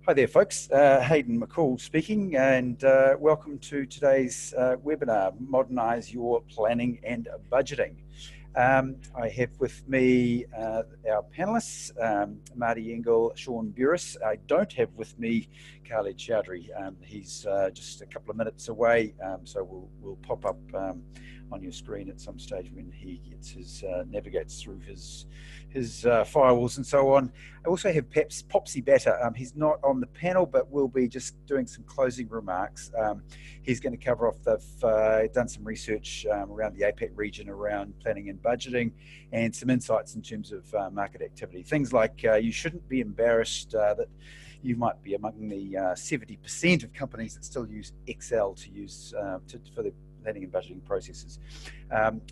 Hi there, folks. Hayden McCall speaking, and welcome to today's webinar, Modernise Your Planning and Budgeting. I have with me our panelists, Marty Engel, Shaun Burris. I don't have with me Khaled Chowdhury. He's just a couple of minutes away, so we'll pop up on your screen at some stage when he gets his navigates through his firewalls and so on. I also have Popsy Batter. He's not on the panel, but we'll be just doing some closing remarks. He's going to cover off, they've done some research around the APAC region around planning and budgeting, and some insights in terms of market activity. Things like you shouldn't be embarrassed that you might be among the 70% of companies that still use Excel for the planning and budgeting processes.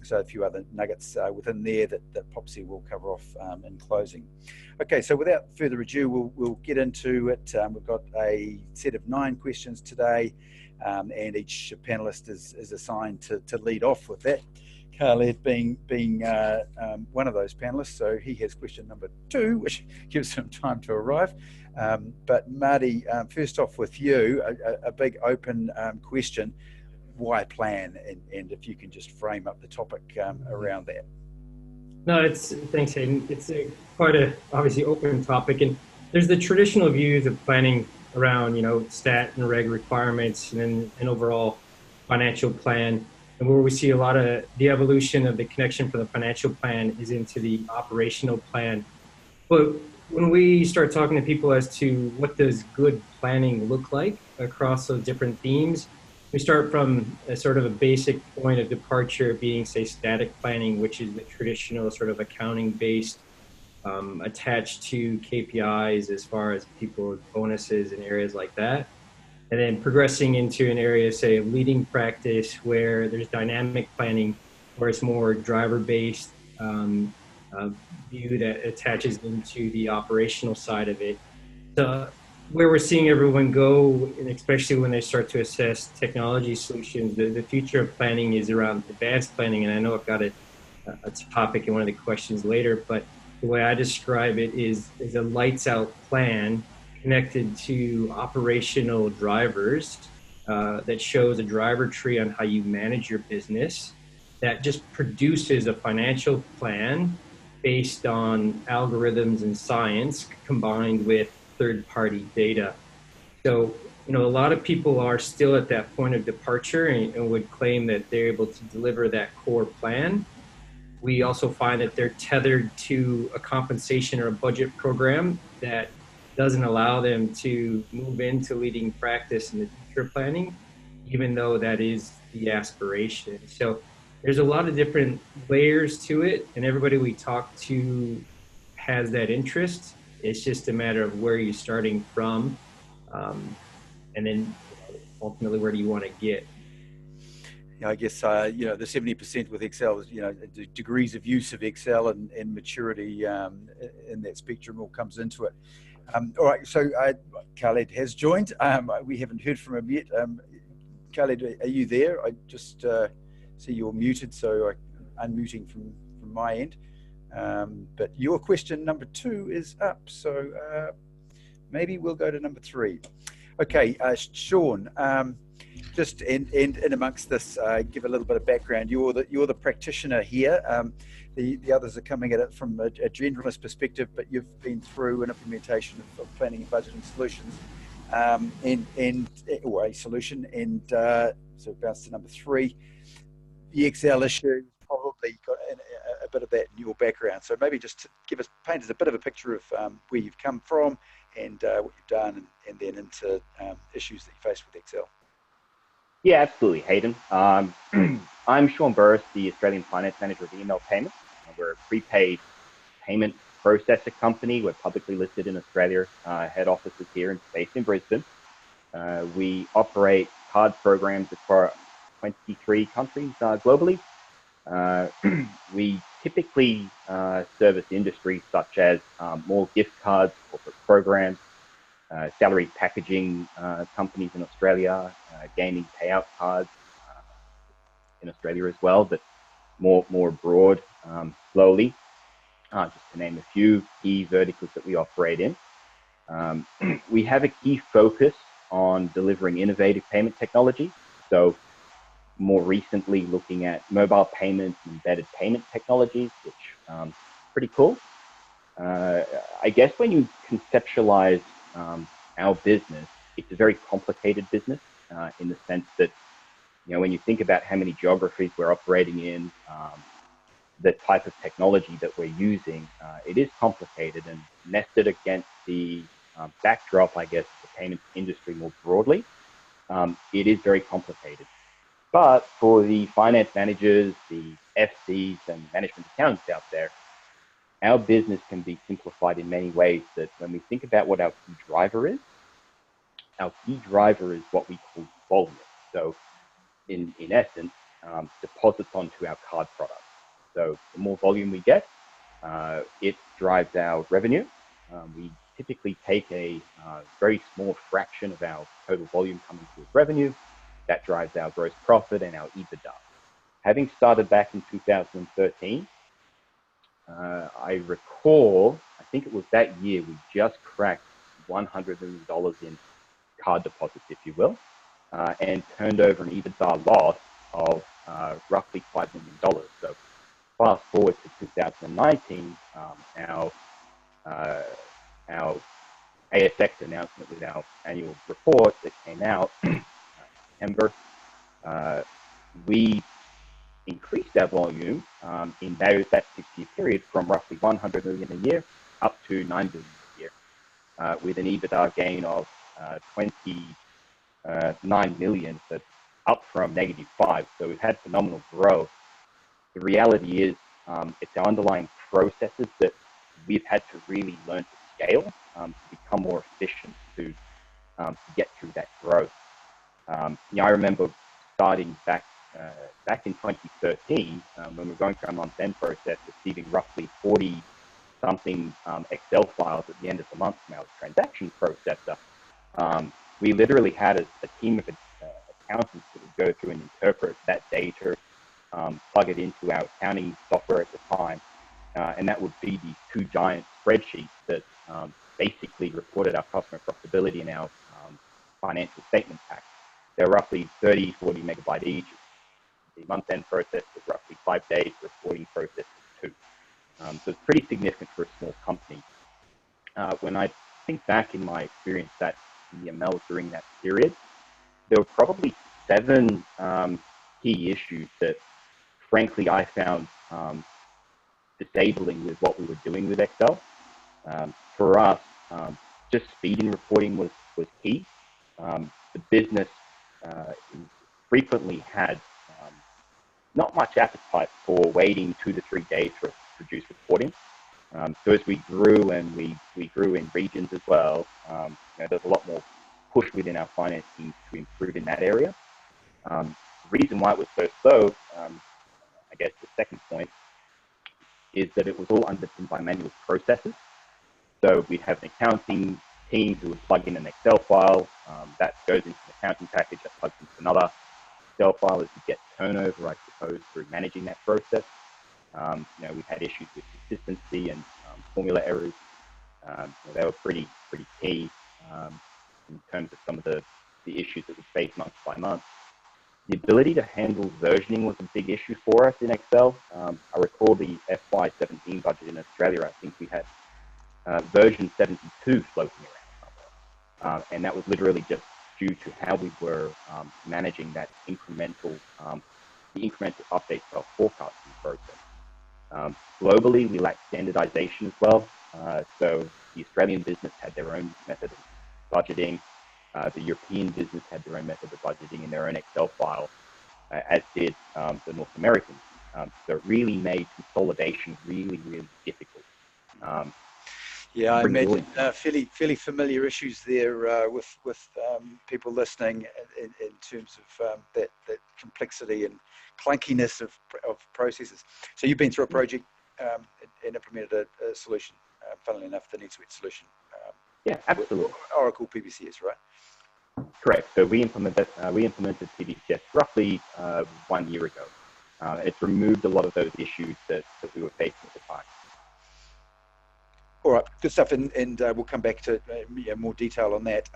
So a few other nuggets within there that Popsy will cover off in closing. Okay, so without further ado, we'll get into it. We've got a set of 9 questions today, and each panelist is assigned to lead off with that. Khaled being one of those panelists, so he has question number 2, which gives him time to arrive. But Marty, first off with you, a big open question. Why plan, and if you can just frame up the topic around that. No, thanks, Hayden. It's quite a obviously open topic, and there's the traditional views of planning around stat and reg requirements, and then an overall financial plan, and where we see a lot of the evolution of the connection from the financial plan is into the operational plan. But when we start talking to people as to what does good planning look like across those different themes, we start from a sort of a basic point of departure being, say, static planning, which is the traditional sort of accounting-based, attached to KPIs as far as people's bonuses and areas like that. And then progressing into an area, say, of leading practice where there's dynamic planning, where it's more driver-based view that attaches into the operational side of it. So, where we're seeing everyone go, and especially when they start to assess technology solutions, the future of planning is around advanced planning. And I know I've got a topic in one of the questions later, but the way I describe it is a lights out plan connected to operational drivers that shows a driver tree on how you manage your business that just produces a financial plan based on algorithms and science combined with third-party data. So, a lot of people are still at that point of departure and would claim that they're able to deliver that core plan. We also find that they're tethered to a compensation or a budget program that doesn't allow them to move into leading practice in the future planning, even though that is the aspiration. So there's a lot of different layers to it, and everybody we talk to has that interest. It's just a matter of where you're starting from, and then ultimately where do you want to get. I guess the 70% with Excel is the degrees of use of Excel and maturity in that spectrum all comes into it. All right, so Khaled has joined. We haven't heard from him yet. Khaled, are you there? I just see you're muted, so I'm unmuting from my end. But your question number 2 is up, so maybe we'll go to number 3. Okay, Shaun, just in amongst this, give a little bit of background. You're the practitioner here. The others are coming at it from a generalist perspective, but you've been through an implementation of planning and budgeting solutions, or a solution, and so bounce to number 3. The Excel issue probably got a bit of that in your background. So maybe just to paint us a bit of a picture of where you've come from and what you've done, and then into issues that you face with Excel. Yeah, absolutely, Hayden. I'm Shaun Burris, the Australian Finance Manager of Email Payments. We're a prepaid payment processor company. We're publicly listed in Australia. Head office is here based in Brisbane. We operate card programs across 23 countries globally. We typically service industries such as more gift cards, corporate programs, salary packaging companies in Australia, gaming payout cards in Australia as well, but more broad, slowly, just to name a few key verticals that we operate in. We have a key focus on delivering innovative payment technology. So more recently looking at mobile payments and embedded payment technologies, which is pretty cool. I guess when you conceptualize our business, it's a very complicated business in the sense that, you know, when you think about how many geographies we're operating in, the type of technology that we're using, it is complicated, and nested against the backdrop, I guess, the payments industry more broadly, it is very complicated. But for the finance managers, the FCs and management accountants out there, our business can be simplified in many ways that when we think about what our key driver is what we call volume. So in essence, deposits onto our card product. So the more volume we get, it drives our revenue. We typically take a very small fraction of our total volume coming through as revenue. That drives our gross profit and our EBITDA. Having started back in 2013, I recall, I think it was that year, we just cracked $100 million in card deposits, if you will, and turned over an EBITDA loss of roughly $5 million. So fast forward to 2019, our ASX announcement with our annual report that came out in September, we increased our volume in that 6-year period from roughly 100 million a year up to 9 billion a year, with an EBITDA gain of 29 million, so up from -5. So we've had phenomenal growth. The reality is, it's our underlying processes that we've had to really learn to scale to become more efficient to get through that growth. I remember starting back in 2013, when we were going through our month-end process, receiving roughly 40-something Excel files at the end of the month from our transaction processor. We literally had a team of accountants that would go through and interpret that data, plug it into our accounting software at the time, and that would be these two giant spreadsheets that basically reported our customer profitability and our financial statement pack. They're roughly 30, 40 megabyte each. The month-end process was roughly 5 days. The reporting process was 2. So it's pretty significant for a small company. When I think back in my experience at EML during that period, there were probably 7 key issues that, frankly, I found disabling with what we were doing with Excel. For us, just speed in reporting was key. The business frequently had not much appetite for waiting 2 to 3 days for us to produce reporting. So as we grew, and we grew in regions as well, there's a lot more push within our finance teams to improve in that area. The reason why it was so slow, I guess the second point, is that it was all underpinned by manual processes. So we'd have an accounting team who would plug in an Excel file that goes into an accounting package that plugs into another Excel file as we get turnover, I suppose, through managing that process. We had issues with consistency and formula errors. They were pretty key in terms of some of the issues that we faced month by month. The ability to handle versioning was a big issue for us in Excel. I recall the FY17 budget in Australia, I think we had version 72 floating around somewhere. And that was literally just due to how we were managing that the incremental updates to our forecasting process. Globally, we lacked standardization as well. So the Australian business had their own method of budgeting. The European business had their own method of budgeting in their own Excel file, as did the North American. So it really made consolidation really, really difficult. Yeah, I imagine fairly familiar issues there with people listening in terms of that complexity and clunkiness of processes. So you've been through a project and implemented a solution, funnily enough, the NetSuite solution. Yeah, absolutely. Oracle PBCS, right? Correct. So we implemented PBCS roughly 1 year ago. It's removed a lot of those issues that we were facing at the time. All right, good stuff, and we'll come back to more detail on that.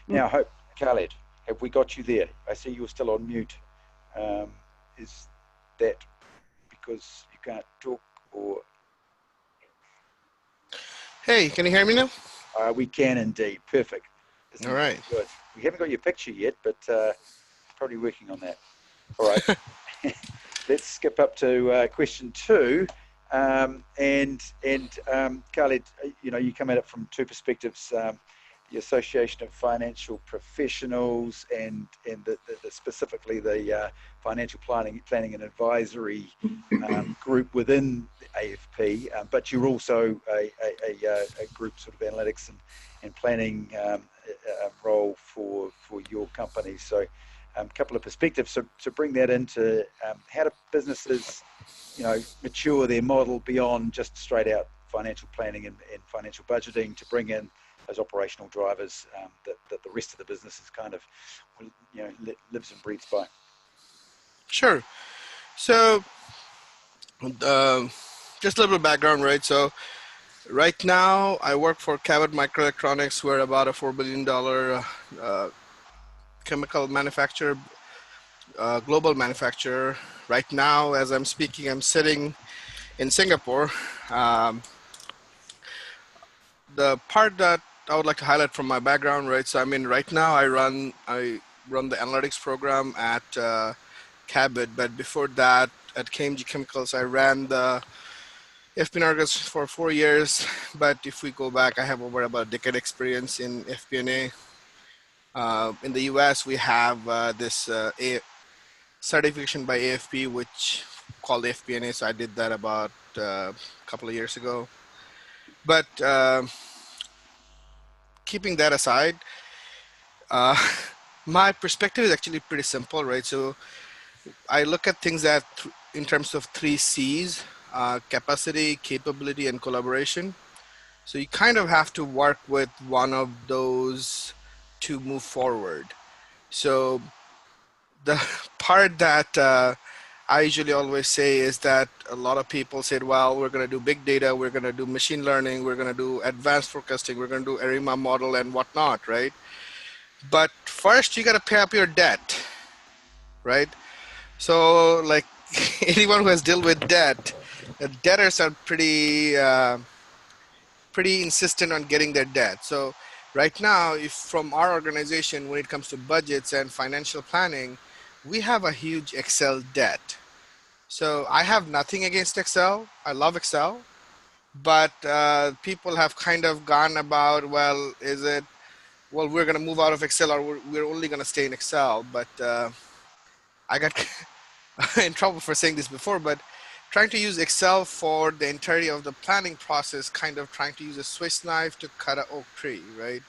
Now, Khaled, have we got you there? I see you're still on mute. Is that because you can't talk, or? Hey, can you hear me now? We can indeed. Perfect. All right. Good. We haven't got your picture yet, but probably working on that. All right. Let's skip up to question 2. Khaled, you come at it from 2 perspectives: the Association of Financial Professionals and specifically the financial planning and advisory group within AFP. But you're also a group sort of analytics and planning role for your company. So a couple of perspectives to bring that into how do businesses mature their model beyond just straight out financial planning and financial budgeting, to bring in those operational drivers that the rest of the business is kind of lives and breathes by. Sure. So just a little bit of background, right? So right now I work for Khaleds Microelectronics. We're about a $4 billion chemical manufacturer, global manufacturer. Right now, as I'm speaking, I'm sitting in Singapore. The part that I would like to highlight from my background, right? So I mean, right now I run the analytics program at Cabot, but before that at KMG Chemicals, I ran the FP&A for 4 years. But if we go back, I have over about a decade experience in FP&A. In the US, we have this certification by AFP, which called FP&A. So I did that about a couple of years ago. But keeping that aside, my perspective is actually pretty simple, right? So I look at things in terms of 3 C's: capacity, capability, and collaboration. So you kind of have to work with one of those to move forward. So the part that I usually always say is that a lot of people said, well, we're going to do big data, we're going to do machine learning, we're going to do advanced forecasting, we're going to do ARIMA model and whatnot, right? But first you got to pay up your debt, right? So like anyone who has dealt with debt, debtors are pretty insistent on getting their debt. So right now, if from our organization, when it comes to budgets and financial planning, we have a huge Excel debt. So I have nothing against Excel. I love Excel. But people have kind of gone about, well, we're going to move out of Excel, or we're only going to stay in Excel. But I got in trouble for saying this before, but trying to use Excel for the entirety of the planning process, kind of trying to use a Swiss knife to cut an oak tree, right?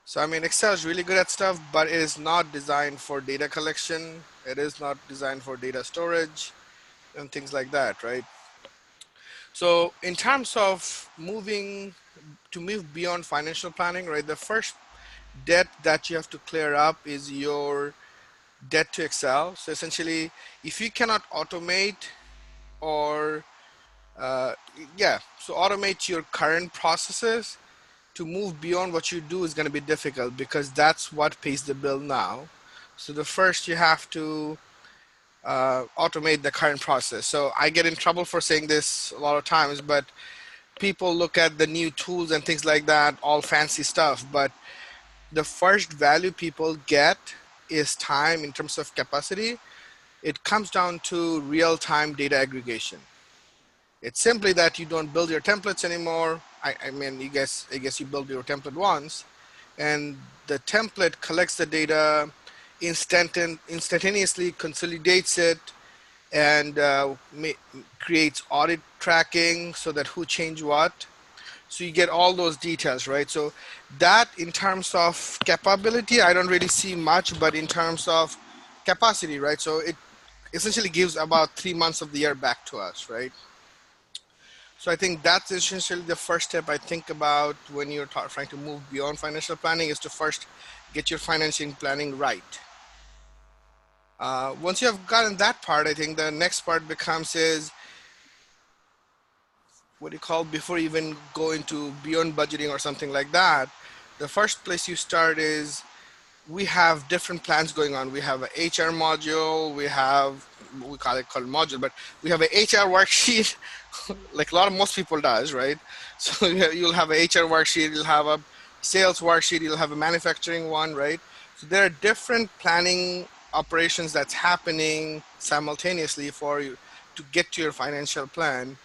So I mean, Excel is really good at stuff, but it is not designed for data collection. It is not designed for data storage and things like that, right? So in terms of move beyond financial planning, right, the first debt that you have to clear up is your debt to Excel. So essentially, if you cannot automate or so automate your current processes, to move beyond what you do is going to be difficult, because that's what pays the bill now. So the first, you have to automate the current process. So I get in trouble for saying this a lot of times, but people look at the new tools and things like that, all fancy stuff, but the first value people get is time in terms of capacity. It comes down to real-time data aggregation. It's simply that you don't build your templates anymore. I mean, I guess you build your template once, and the template collects the data, instantaneously consolidates it, and creates audit tracking so that who changed what. So you get all those details, right? So that, in terms of capability, I don't really see much, but in terms of capacity, right? So it essentially gives about 3 months of the year back to us, right? So I think that's essentially the first step I think about when you're trying to move beyond financial planning, is to first get your financing planning right. Once you have gotten that part, I think the next part becomes what do you call, before you even go into beyond budgeting or something like that, the first place you start is we have different plans going on. We have a HR module, we have, we call it called module, but we have a HR worksheet, like a lot of most people does, right? So you'll have a HR worksheet, you'll have a sales worksheet, you'll have a manufacturing one, right? So there are different planning operations that's happening simultaneously for you to get to your financial plan.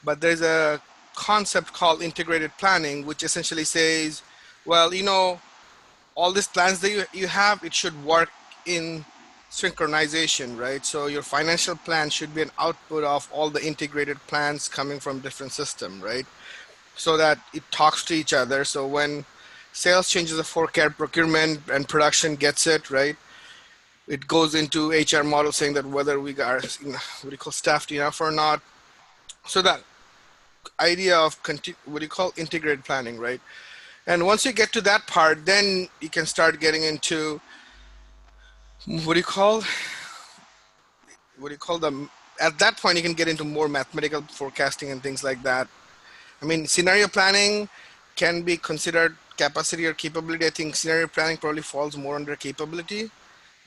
But there's a concept called integrated planning, which essentially says, well, you know, all these plans that you have, it should work in synchronization, right? So your financial plan should be an output of all the integrated plans coming from different system, right? So that it talks to each other. So when sales changes the forecast, procurement and production gets it, right? It goes into HR model saying that whether we are, what do you call, staffed enough or not. So that idea of what do you call, integrated planning, right? And once you get to that part, then you can start getting into what do you call, them. At that point, you can get into more mathematical forecasting and things like that. I mean, scenario planning can be considered capacity or capability. I think scenario planning probably falls more under capability,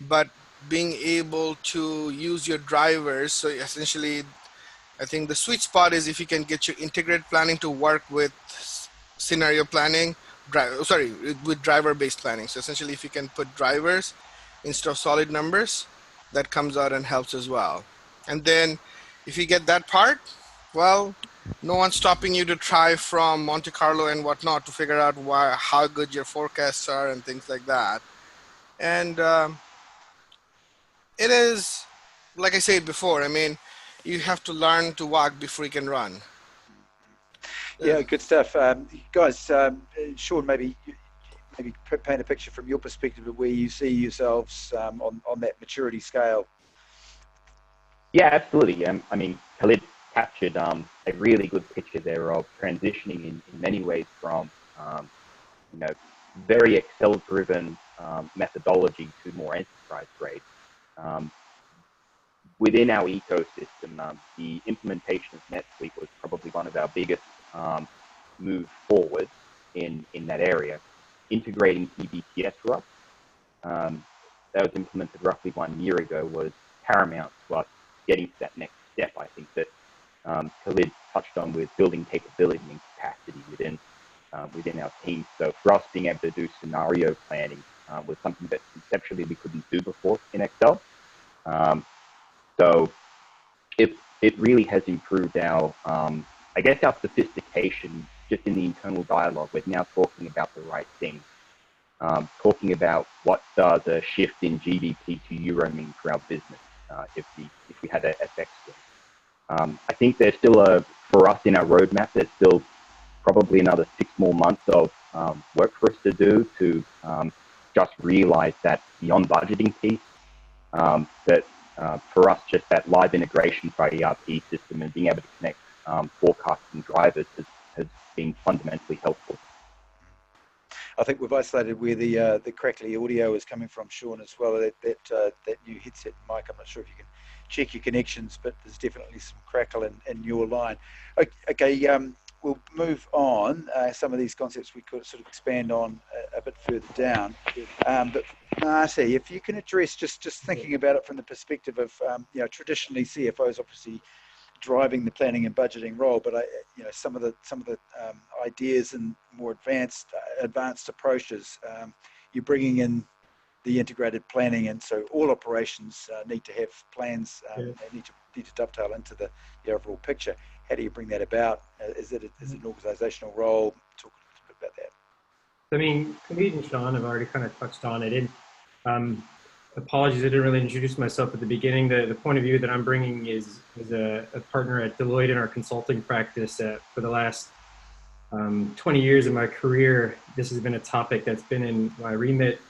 but being able to use your drivers. So essentially, I think the sweet spot is if you can get your integrated planning to work with scenario planning, with driver-based planning. So essentially, if you can put drivers instead of solid numbers, that comes out and helps as well. And then if you get that part, well, no one's stopping you to try from Monte Carlo and whatnot to figure out how good your forecasts are and things like that. And it is, like I said before, I mean, you have to learn to walk before you can run. Yeah, good stuff. Guys, Shaun, maybe paint a picture from your perspective of where you see yourselves on that maturity scale. Yeah, absolutely. I mean, Khaled captured a really good picture there of transitioning in many ways from, you know, very Excel-driven methodology to more enterprise grade. Within our ecosystem, the implementation of NetSuite was probably one of our biggest move forward in that area. Integrating PBTS for us, that was implemented roughly 1 year ago, was paramount to us getting to that next step. I think that Khaled touched on with building capability and capacity within our team. So for us, being able to do scenario planning was something that conceptually we couldn't do before in Excel. So it really has improved our, I guess, our sophistication just in the internal dialogue. We're now talking about the right thing. Talking about what does a shift in GBP to euro mean for our business if we had an FX swing. I think there's still for us in our roadmap, there's still probably another 6 more months of work for us to do to just realize that beyond budgeting piece, that for us, just that live integration for our ERP system and being able to connect forecasting drivers has been fundamentally helpful. I think we've isolated where the crackly audio is coming from, Shaun, as well. That new headset mic. I'm not sure if you can check your connections, but there's definitely some crackle in your line. Okay, we'll move on. Some of these concepts we could sort of expand on a bit further down. But Marty, if you can address just thinking about it from the perspective of traditionally CFOs obviously driving the planning and budgeting role, but some of the ideas and more advanced approaches, you're bringing in the integrated planning, and so all operations need to have plans. They need to dovetail into the overall picture. How do you bring that about? Is it an organizational role? Talk a little bit about that. I mean, Khaled and Shaun have already kind of touched on it. And apologies, I didn't really introduce myself at the beginning. The point of view that I'm bringing is a partner at Deloitte in our consulting practice. For the last 20 years of my career, this has been a topic that's been in my remit.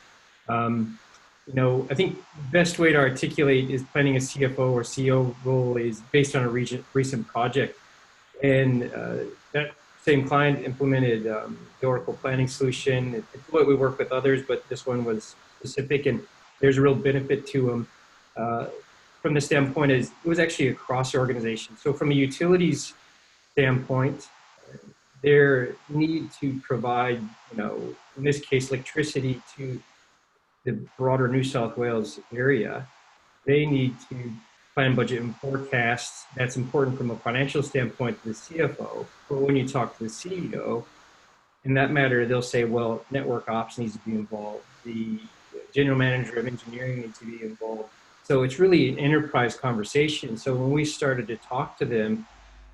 I think the best way to articulate is planning a CFO or CEO role is based on a recent project. And that same client implemented the Oracle planning solution. It's what we work with others, but this one was specific, and there's a real benefit to them from the standpoint is it was actually across the organization. So from a utilities standpoint, their need to provide, in this case, electricity to the broader New South Wales area, they need to plan, budget, and forecast. That's important from a financial standpoint to the CFO. But when you talk to the CEO, in that matter, they'll say, well, network ops needs to be involved. The general manager of engineering needs to be involved. So it's really an enterprise conversation. So when we started to talk to them,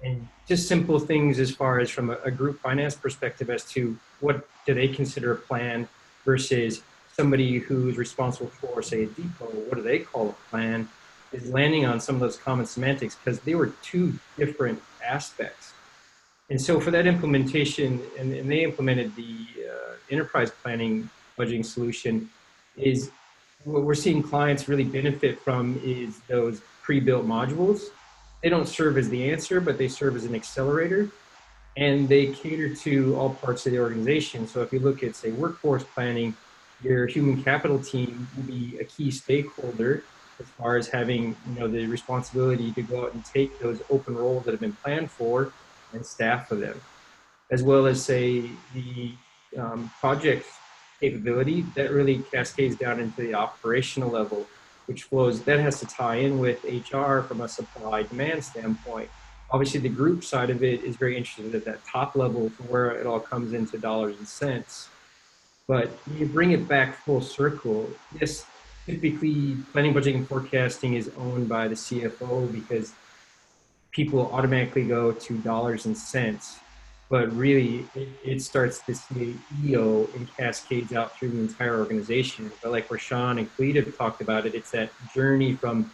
and just simple things as far as from a group finance perspective as to what do they consider a plan versus somebody who's responsible for, say, a depot, what do they call a plan, is landing on some of those common semantics because they were two different aspects. And so for that implementation, and they implemented the enterprise planning budgeting solution, is what we're seeing clients really benefit from is those pre-built modules. They don't serve as the answer, but they serve as an accelerator, and they cater to all parts of the organization. So if you look at, say, workforce planning, your human capital team will be a key stakeholder as far as having, the responsibility to go out and take those open roles that have been planned for and staff for them, as well as, say, the project capability that really cascades down into the operational level, which flows, that has to tie in with HR from a supply demand standpoint. Obviously, the group side of it is very interested at that top level for where it all comes into dollars and cents. But you bring it back full circle. Yes, typically planning, budgeting, and forecasting is owned by the CFO because people automatically go to dollars and cents, but really it starts to see EO and cascades out through the entire organization. But like where Shaun and Khaled have talked about it, it's that journey from,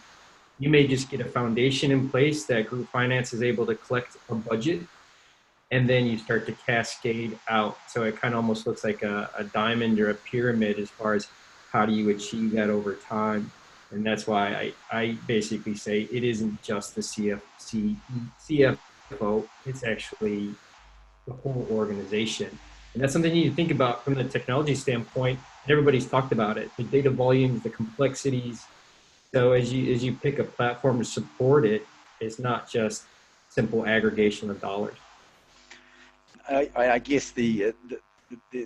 you may just get a foundation in place that group finance is able to collect a budget, and then you start to cascade out. So it kind of almost looks like a diamond or a pyramid as far as how do you achieve that over time. And that's why I basically say it isn't just the CFO, it's actually the whole organization. And that's something you need to think about from the technology standpoint. And everybody's talked about it, the data volumes, the complexities. So as you pick a platform to support it, it's not just simple aggregation of dollars. I guess the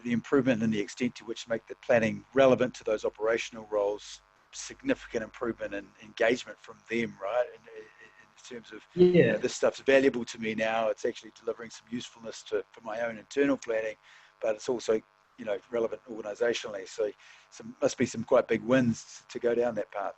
improvement and the extent to which make the planning relevant to those operational roles, significant improvement in engagement from them, right? In terms of, Yeah. this stuff's valuable to me now. It's actually delivering some usefulness for my own internal planning, but it's also, relevant organisationally. So must be some quite big wins to go down that path.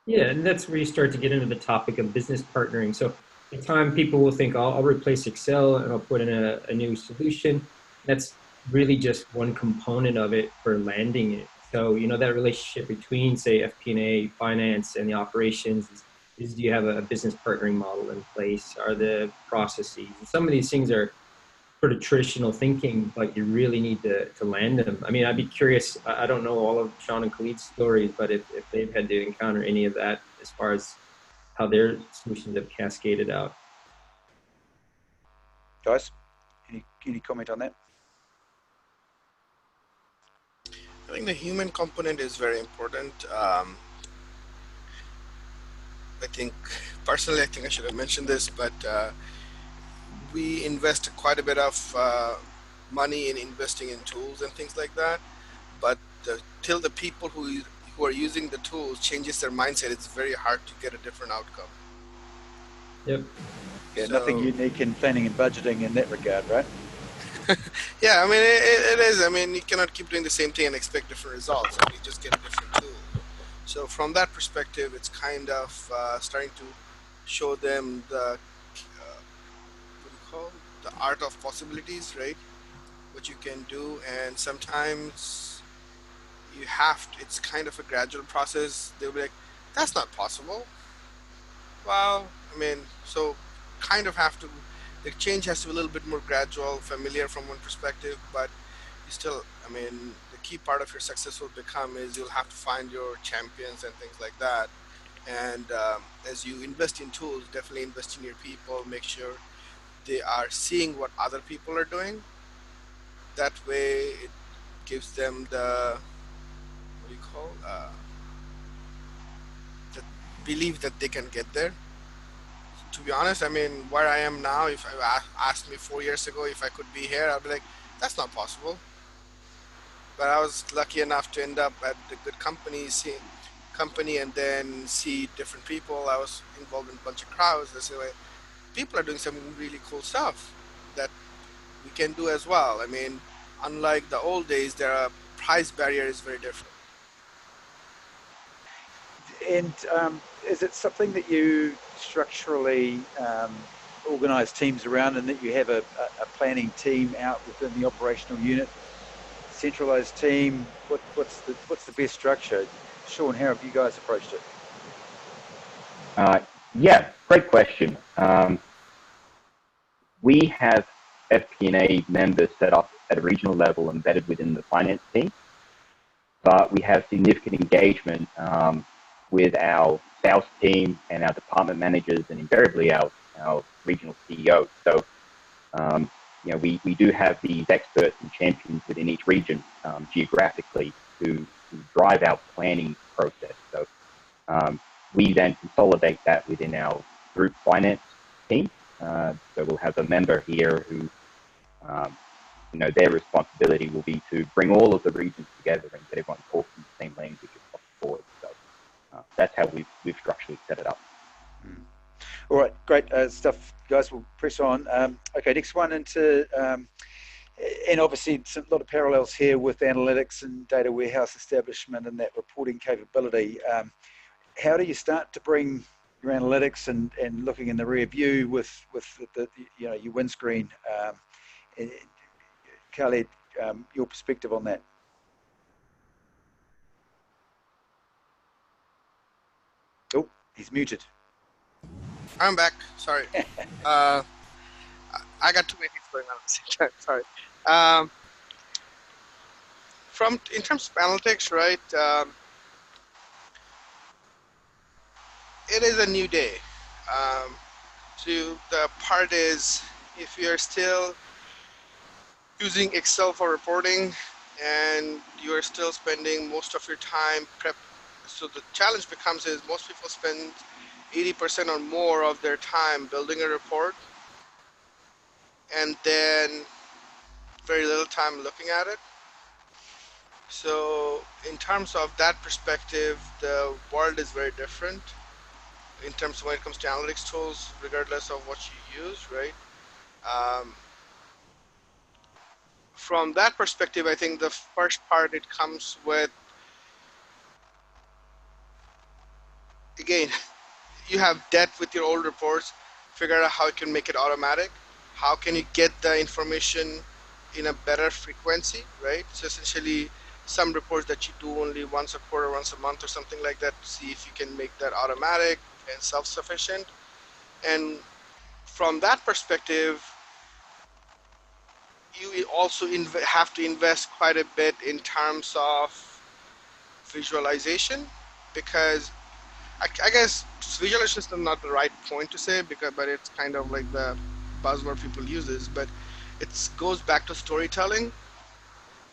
Yeah, and that's where you start to get into the topic of business partnering. So at the time, people will think, I'll replace Excel and I'll put in a new solution. That's really just one component of it for landing it. So, that relationship between, say, FP&A, finance, and the operations is do you have a business partnering model in place? Are the processes? And some of these things are sort of traditional thinking, but you really need to land them. I mean, I'd be curious. I don't know all of Shaun and Khalid's stories, but if they've had to encounter any of that as far as how their solutions have cascaded out. Guys, any comment on that? I think the human component is very important. I think personally, I think I should have mentioned this, but we invest quite a bit of money in investing in tools and things like that. But till the people who are using the tools changes their mindset, it's very hard to get a different outcome. Yep. Yeah, nothing unique in planning and budgeting in that regard, right? Yeah, I mean, it is. I mean, you cannot keep doing the same thing and expect different results. I mean, you just get a different tool. So from that perspective, it's kind of starting to show them the what do you call the art of possibilities, right? What you can do, and sometimes you have to, it's kind of a gradual process. They'll be like, that's not possible. Well, I mean, so kind of have to, the change has to be a little bit more gradual, familiar from one perspective, but you still, I mean, the key part of your success will become is you'll have to find your champions and things like that. And as you invest in tools, definitely invest in your people, make sure they are seeing what other people are doing. That way it gives them the, what do you call, the belief that they can get there. to be honest. I mean, where I am now, if I asked me 4 years ago if I could be here, I'd be like, that's not possible. But I was lucky enough to end up at a good company, and then see different people. I was involved in a bunch of crowds. They say, like, people are doing some really cool stuff that we can do as well. I mean, unlike the old days, their price barrier is very different. And is it something that you structurally organise teams around, and that you have a planning team out within the operational unit, centralised team? What's the best structure? Shaun, how have you guys approached it? Yeah, great question. We have FP&A members set up at a regional level embedded within the finance team, but we have significant engagement with our sales team and our department managers, and invariably our regional CEOs. So, we do have these experts and champions within each region geographically who drive our planning process. So we then consolidate that within our group finance team. So we'll have a member here who, their responsibility will be to bring all of the regions together and get everyone talking the same language across the board. So that's how we've structurally set it up. All right, great stuff, guys. We'll press on. Okay, next one into, and obviously it's a lot of parallels here with analytics and data warehouse establishment and that reporting capability. How do you start to bring your analytics and looking in the rear view with the your windscreen? Khaled, your perspective on that. Oh, he's muted. I'm back. Sorry. I got too many things going on at the same time. Sorry. In terms of analytics, right? It is a new day. So the part is, if you're still using Excel for reporting and you're still spending most of your time prep, so the challenge becomes is most people spend 80% or more of their time building a report and then very little time looking at it. So in terms of that perspective, the world is very different in terms of when it comes to analytics tools, regardless of what you use, right? From that perspective, I think the first part, it comes with, again, you have depth with your old reports, figure out how you can make it automatic. How can you get the information in a better frequency, right? So essentially, some reports that you do only once a quarter, once a month or something like that, see if you can make that automatic and self-sufficient. And from that perspective, you also have to invest quite a bit in terms of visualization, because I guess visualization is not the right point to say, but it's kind of like the buzzword people uses, but it goes back to storytelling,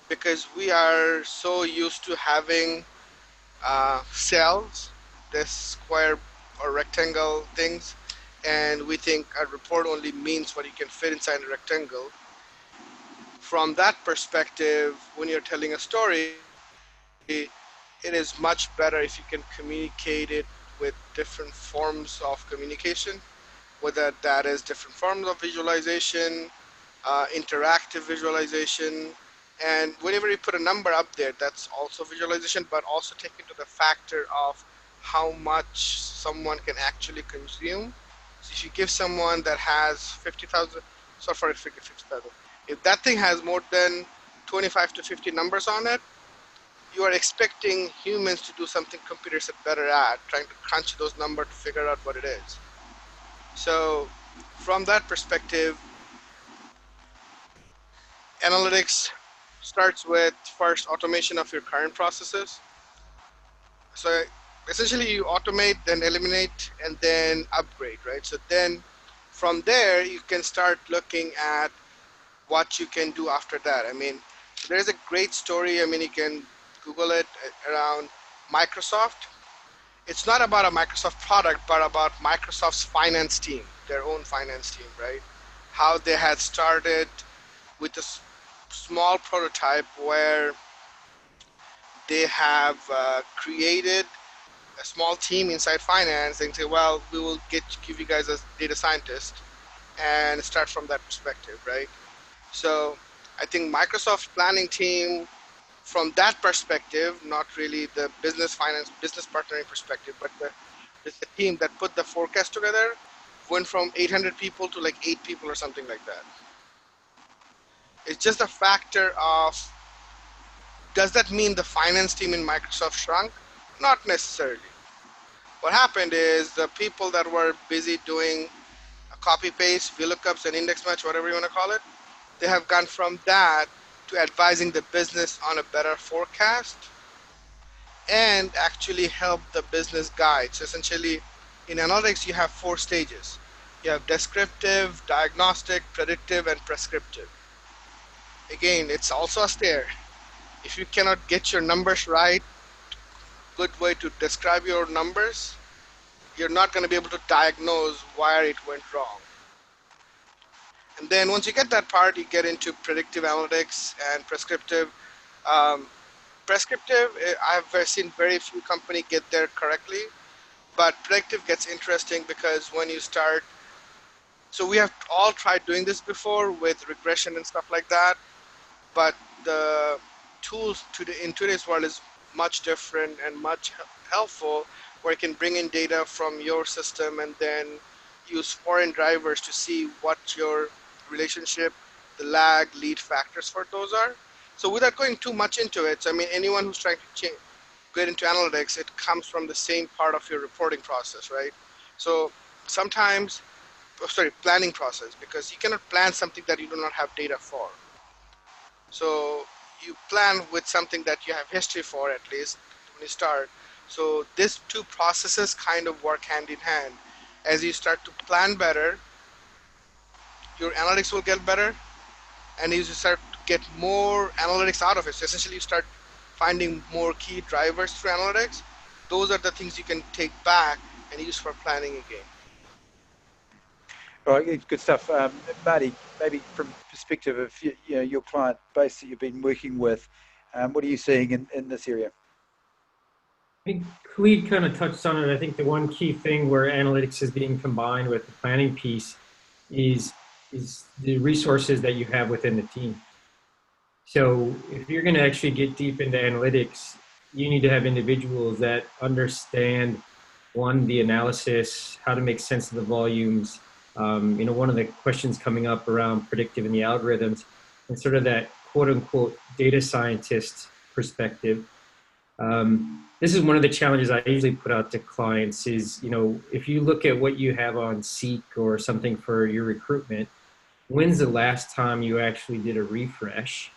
because we are so used to having cells, this square or rectangle things, and we think a report only means what you can fit inside a rectangle. From that perspective, when you're telling a story, it is much better if you can communicate it with different forms of communication, whether that is different forms of visualization, interactive visualization. And whenever you put a number up there, that's also visualization, but also take into the factor of how much someone can actually consume. So if you give someone that has 50,000, sorry for 50,000, if that thing has more than 25 to 50 numbers on it, you are expecting humans to do something computers are better at, trying to crunch those numbers to figure out what it is. So from that perspective, analytics starts with first automation of your current processes. So essentially you automate, then eliminate, and then upgrade, right? So then from there, you can start looking at what you can do after that. I mean, there's a great story. I mean, you can Google it, around Microsoft. It's not about a Microsoft product, but about Microsoft's finance team. their own finance team, right? How they had started with a small prototype where they have created a small team inside finance and say, well, we will give you guys a data scientist and start from that perspective, right? So I think Microsoft's planning team, from that perspective, not really the business partnering perspective, but the team that put the forecast together went from 800 people to like 8 people or something like that. It's just a factor of, does that mean the finance team in Microsoft shrunk? Not necessarily. What happened is the people that were busy doing a copy paste, VLOOKUPs, and index match, whatever you want to call it, they have gone from that to advising the business on a better forecast and actually help the business guide. So essentially, in analytics, you have 4 stages. You have descriptive, diagnostic, predictive, and prescriptive. Again, it's also a stair. If you cannot get your numbers right, good way to describe your numbers, you're not going to be able to diagnose where it went wrong. And then once you get that part, you get into predictive analytics and prescriptive. Prescriptive, I've seen very few companies get there correctly, but predictive gets interesting because when you start, so we have all tried doing this before with regression and stuff like that, but the tools in today's world is much different and much helpful, where you can bring in data from your system and then use foreign drivers to see what your relationship, the lag, lead factors for those are. So without going too much into it, so I mean, anyone who's trying to get into analytics, it comes from the same part of your reporting process, right? So sometimes, planning process, because you cannot plan something that you do not have data for. So you plan with something that you have history for, at least when you start. So these 2 processes kind of work hand in hand. As you start to plan better, your analytics will get better, and as you start to get more analytics out of it, so essentially you start finding more key drivers through analytics. Those are the things you can take back and use for planning again. All right, good stuff. Marty, maybe from perspective of your client base that you've been working with, what are you seeing in this area? I think Khaled kind of touched on it. I think the one key thing where analytics is being combined with the planning piece is the resources that you have within the team. So if you're going to actually get deep into analytics, you need to have individuals that understand, one, the analysis, how to make sense of the volumes. One of the questions coming up around predictive and the algorithms, and sort of that quote unquote data scientist perspective. This is one of the challenges I usually put out to clients is, if you look at what you have on Seek or something for your recruitment, when's the last time you actually did a refresh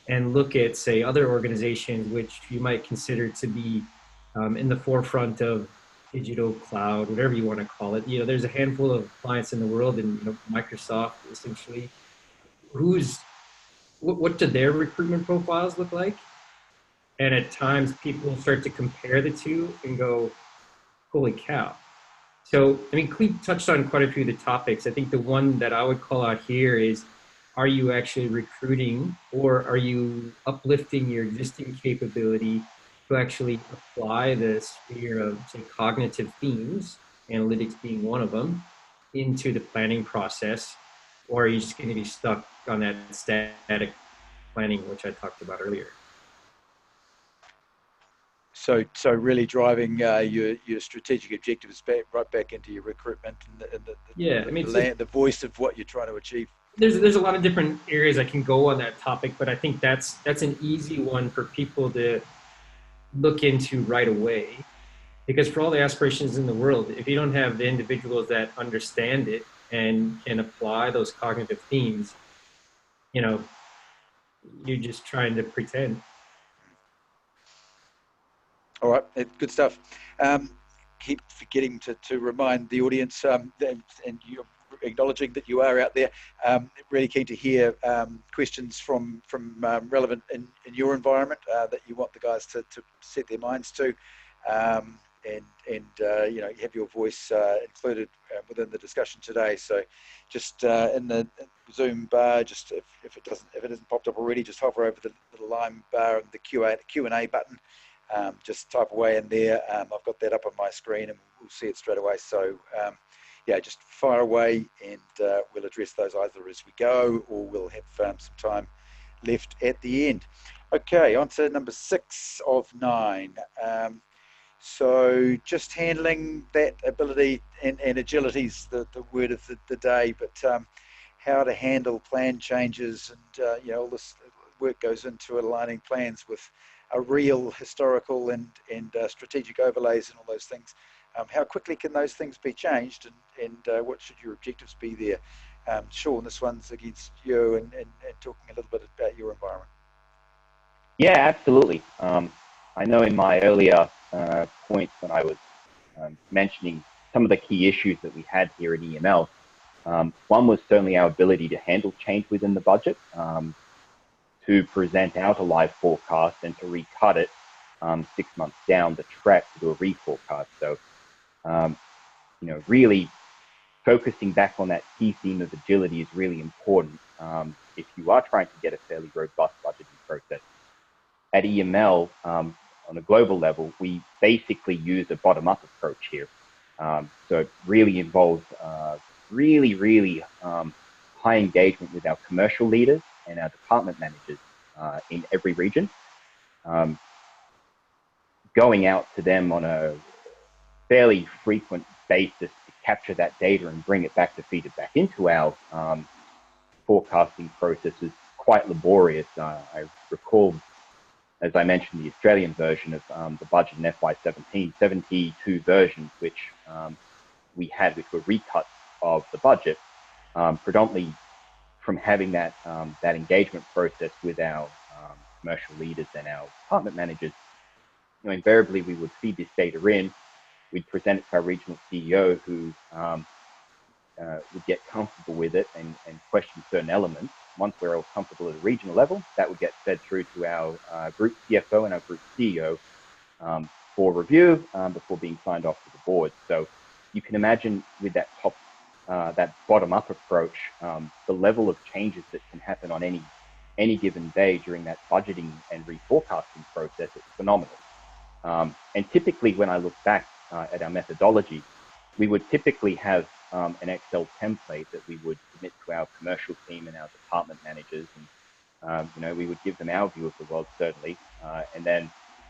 and look at, say, other organizations which you might consider to be in the forefront of digital cloud, whatever you want to call it. There's a handful of clients in the world, and Microsoft essentially, what do their recruitment profiles look like? And at times people start to compare the two and go, holy cow. So, Clete touched on quite a few of the topics. I think the one that I would call out here is, are you actually recruiting, or are you uplifting your existing capability to actually apply the sphere of, say, cognitive themes, analytics being one of them, into the planning process? Or are you just going to be stuck on that static planning, which I talked about earlier? So really driving your strategic objectives right back into your recruitment and the voice of what you're trying to achieve. There's a lot of different areas I can go on that topic, but I think that's an easy one for people to look into right away. Because for all the aspirations in the world, if you don't have the individuals that understand it and can apply those cognitive themes, you're just trying to pretend. All right, good stuff. Keep forgetting to remind the audience, and you're acknowledging that you are out there. Really keen to hear questions from relevant in your environment that you want the guys to set their minds to. you know, have your voice included within the discussion today. So just in the Zoom bar, just if it hasn't popped up already, just hover over the little lime bar and the Q&A button. Just type away in there. I've got that up on my screen and we'll see it straight away. So yeah, just fire away and we'll address those either as we go or we'll have some time left at the end. Okay, on to number 6 of 9. So just handling that ability, and agility is the word of the day, but how to handle plan changes, and you know, all this work goes into aligning plans with a real historical and strategic overlays and all those things. How quickly can those things be changed, and what should your objectives be there? Shaun, this one's against you, and talking a little bit about your environment. Yeah, absolutely. I know in my earlier points when I was mentioning some of the key issues that we had here at EML, one was certainly our ability to handle change within the budget, to present out a live forecast and to recut it 6 months down the track to do a reforecast. So, you know, really focusing back on that key theme of agility is really important if you are trying to get a fairly robust budgeting process. At EML, on a global level, we basically use a bottom-up approach here. So it really involves really high engagement with our commercial leaders and our department managers in every region. Going out to them on a fairly frequent basis to capture that data and bring it back to feed it back into our forecasting process is quite laborious. I recall, as I mentioned, the Australian version of the budget in FY17, 72 versions, which we had, which were recuts of the budget, predominantly from having that engagement process with our commercial leaders and our department managers. You know, invariably we would feed this data in, we'd present it to our regional CEO, who would get comfortable with it and question certain elements. Once we're all comfortable at a regional level, that would get fed through to our group CFO and our group CEO for review before being signed off to the board. So you can imagine with that that bottom-up approach, the level of changes that can happen on any given day during that budgeting and reforecasting process is phenomenal. And typically, when I look back at our methodology, we would typically have an Excel template that we would submit to our commercial team and our department managers, and you know, we would give them our view of the world, certainly, and then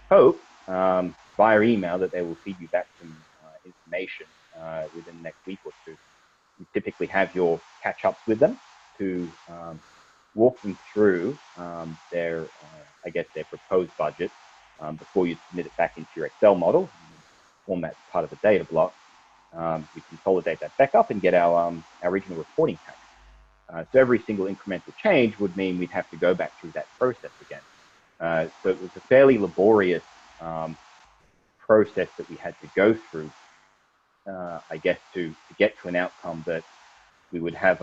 hope via email that they will feed you back some information within the next week or two. You typically have your catch-ups with them to walk them through their, I guess, their proposed budget before you submit it back into your Excel model, form that part of the data block. We consolidate that back up and get our regional reporting pack. So every single incremental change would mean we'd have to go back through that process again. So it was a fairly laborious process that we had to go through, I guess, to get to an outcome that we would have,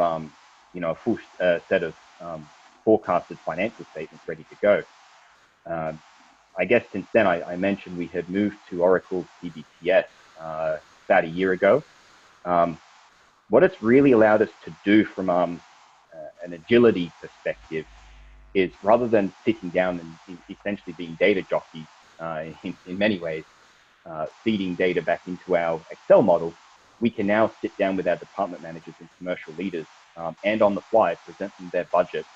you know, a full set of forecasted financial statements ready to go. I guess since then, I mentioned we had moved to Oracle's PBTS about a year ago. What it's really allowed us to do from an agility perspective is, rather than sitting down and essentially being data jockeys in many ways, feeding data back into our Excel model, we can now sit down with our department managers and commercial leaders and on the fly present them their budget,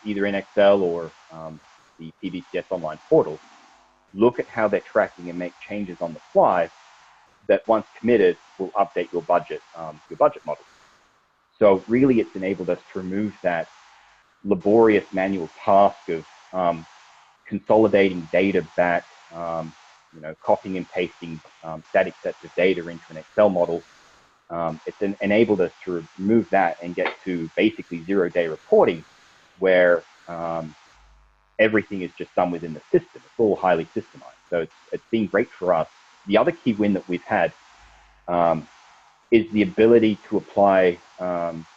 either in Excel or the PBTS online portal, look at how they're tracking and make changes on the fly that, once committed, will update your budget model. So really, it's enabled us to remove that laborious manual task of consolidating data back, you know, copying and pasting static sets of data into an Excel model. It's enabled us to remove that and get to basically zero-day reporting, where everything is just done within the system. It's all highly systemized. So it's been great for us. The other key win that we've had is the ability to apply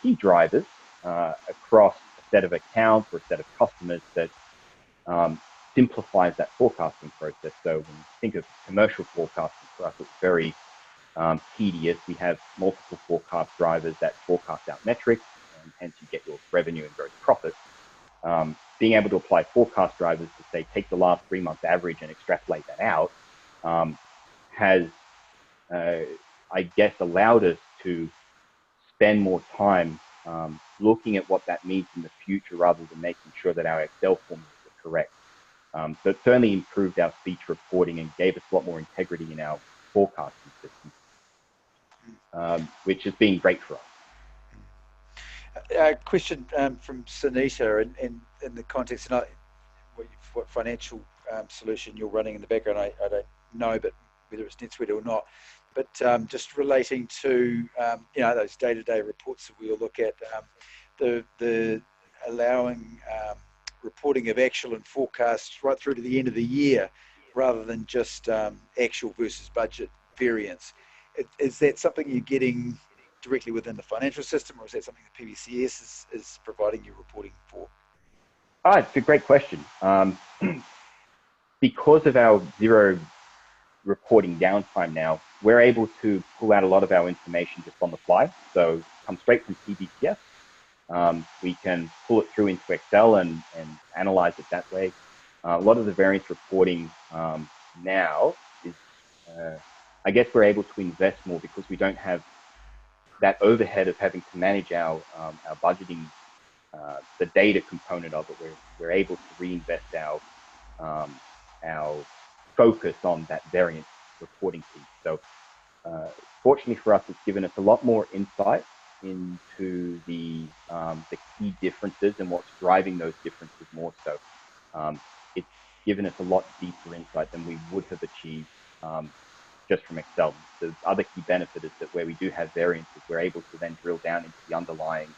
key drivers across a set of accounts or a set of customers that simplifies that forecasting process. So when you think of commercial forecasting, for us, it's very tedious. We have multiple forecast drivers that forecast out metrics, and hence you get your revenue and gross profit. Being able to apply forecast drivers to say, take the last 3 months average and extrapolate that out, has, I guess, allowed us to spend more time looking at what that means in the future rather than making sure that our Excel formulas are correct. So it certainly improved our speech reporting and gave us a lot more integrity in our forecasting system, which has been great for us. A question from Sunita in the context of what financial solution you're running in the background. I don't know, but whether it's NetSuite or not. But just relating to those day-to-day reports that we'll look at, the allowing reporting of actual and forecasts right through to the end of the year, rather than just actual versus budget variance. Is that something you're getting directly within the financial system, or is that something that PBCS is providing you reporting for? It's a great question. Because of our zero reporting downtime now, we're able to pull out a lot of our information just on the fly. So it comes straight from PBCS. We can pull it through into Excel and analyze it that way. A lot of the variance reporting now is, I guess we're able to invest more because we don't have that overhead of having to manage our budgeting, the data component of it. We're able to reinvest our focus on that variance reporting piece. So fortunately for us, it's given us a lot more insight into the key differences and what's driving those differences more so. It's given us a lot deeper insight than we would have achieved just from Excel. The other key benefit is that where we do have variances, we're able to then drill down into the underlying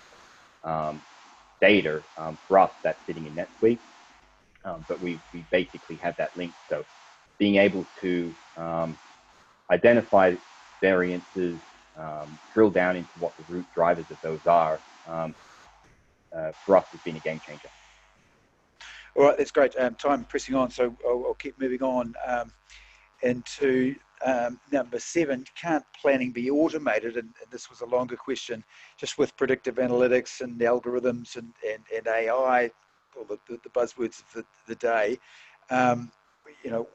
data. For us, that's sitting in NetSuite, but we basically have that link. So being able to identify variances, drill down into what the root drivers of those are, for us has been a game changer. All right, that's great. Time pressing on, so I'll keep moving on into number 7. Can't planning be automated? And this was a longer question, just with predictive analytics and algorithms and AI, all the buzzwords of the day.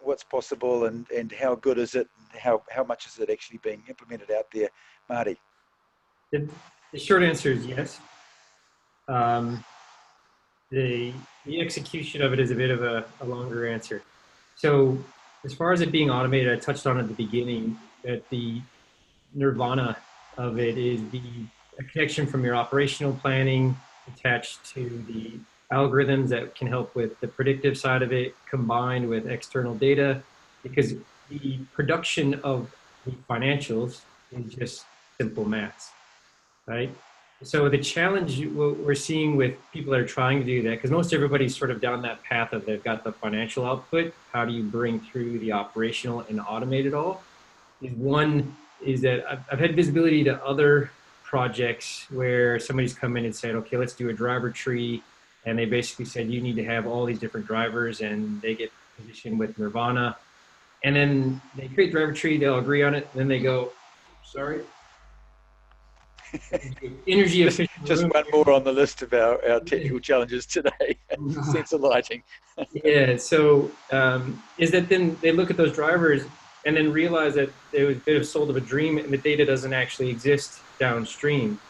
What's possible and how good is it, and how much is it actually being implemented out there, Marty? The short answer is yes. The execution of it is a bit of a longer answer. So as far as it being automated, I touched on at the beginning that the nirvana of it is the connection from your operational planning attached to the algorithms that can help with the predictive side of it, combined with external data, because the production of the financials is just simple maths, right? So the challenge we're seeing with people that are trying to do that, because most everybody's sort of down that path of they've got the financial output, how do you bring through the operational and automate it all? One is that I've had visibility to other projects where somebody's come in and said, okay, let's do a driver tree. And they basically said, you need to have all these different drivers, and they get positioned with Nirvana. And then they create driver tree, they'll agree on it. And then they go, sorry. Energy efficient. Just one more on the list of our technical challenges today. Sensor lighting. Yeah. So is that then they look at those drivers and then realize that there was a bit of sold of a dream and the data doesn't actually exist downstream.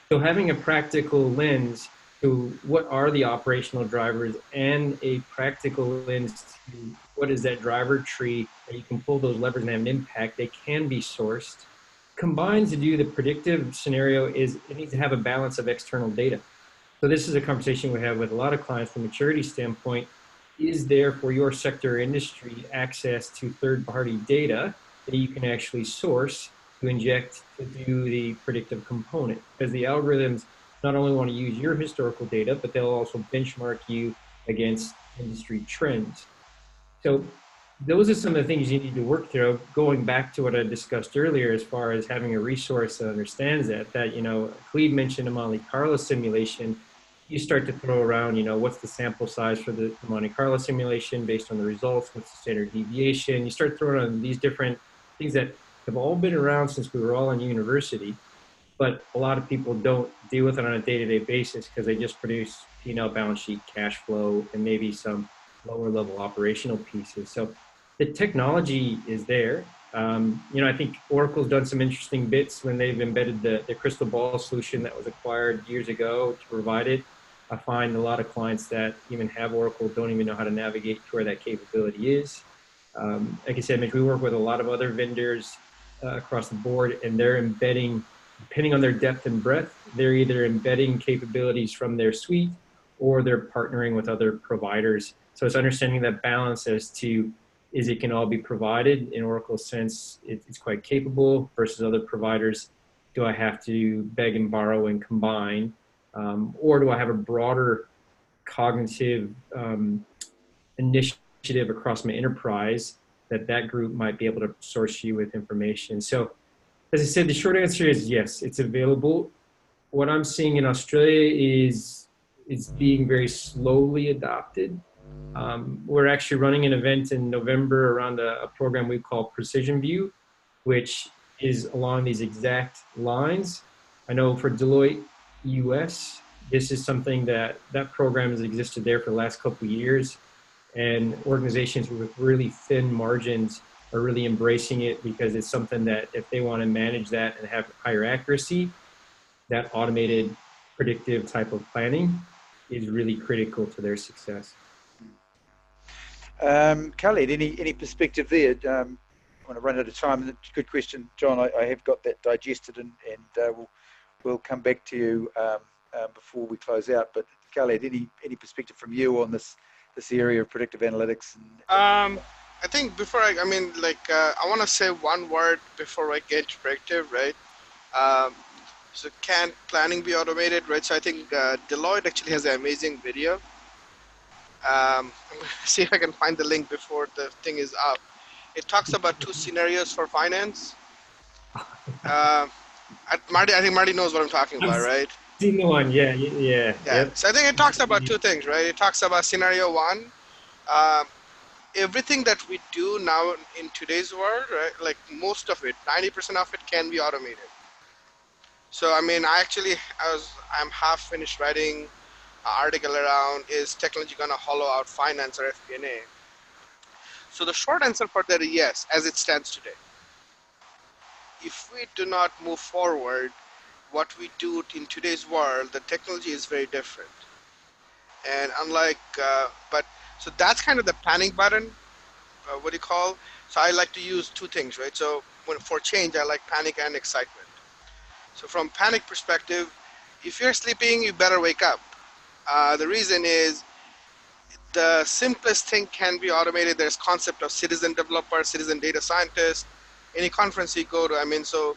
So having a practical lens to what are the operational drivers and a practical lens to what is that driver tree that you can pull those levers and have an impact, they can be sourced. Combined to do the predictive scenario is it needs to have a balance of external data. So this is a conversation we have with a lot of clients from a maturity standpoint. Is there for your sector or industry access to third-party data that you can actually source to inject to do the predictive component? Because the algorithms not only want to use your historical data, but they'll also benchmark you against industry trends. So those are some of the things you need to work through. Going back to what I discussed earlier, as far as having a resource that understands that Khaled mentioned a Monte Carlo simulation. you start to throw around, what's the sample size for the Monte Carlo simulation based on the results? What's the standard deviation? You start throwing on these different things that have all been around since we were all in university, but a lot of people don't deal with it on a day-to-day basis because they just produce P&L, balance sheet, cash flow, and maybe some lower level operational pieces. So the technology is there. I think Oracle's done some interesting bits when they've embedded the crystal ball solution that was acquired years ago to provide it. I find a lot of clients that even have Oracle don't even know how to navigate to where that capability is. Like I said, Mitch, we work with a lot of other vendors across the board, and they're embedding, depending on their depth and breadth, they're either embedding capabilities from their suite or they're partnering with other providers. So it's understanding that balance as to, is it can all be provided in Oracle's sense, it's quite capable, versus other providers, do I have to beg and borrow and combine, or do I have a broader cognitive initiative across my enterprise that group might be able to source you with information. So as I said, the short answer is yes, it's available. What I'm seeing in Australia is it's being very slowly adopted. We're actually running an event in November around a program we call Precision View, which is along these exact lines. I know for Deloitte US, this is something that program has existed there for the last couple of years, and organizations with really thin margins are really embracing it because it's something that if they want to manage that and have higher accuracy, that automated predictive type of planning is really critical to their success. Khaled, any perspective there? I want to run out of time. Good question, John. I have got that digested, and we'll come back to you before we close out. But Khaled, any perspective from you on this area of predictive analytics? I think before I want to say one word before I get to predictive, right? So can planning be automated, right? So I think Deloitte actually has an amazing video. I'm going to see if I can find the link before the thing is up. It talks about two scenarios for finance. Marty, I think Marty knows what I'm talking about, right? Seen the one, yeah. Yep. So I think it talks about two things, right? It talks about scenario one. Everything that we do now in today's world, right? Like most of it, 90% of it can be automated. So I mean, I'm half finished writing an article around, is technology going to hollow out finance or FP&A? So the short answer for that is yes, as it stands today. If we do not move forward, what we do in today's world, the technology is very different. And unlike, so that's kind of the panic button, So I like to use two things, right? So for change, I like panic and excitement. So from panic perspective, if you're sleeping, you better wake up. The reason is the simplest thing can be automated. There's concept of citizen developer, citizen data scientist. Any conference you go to, so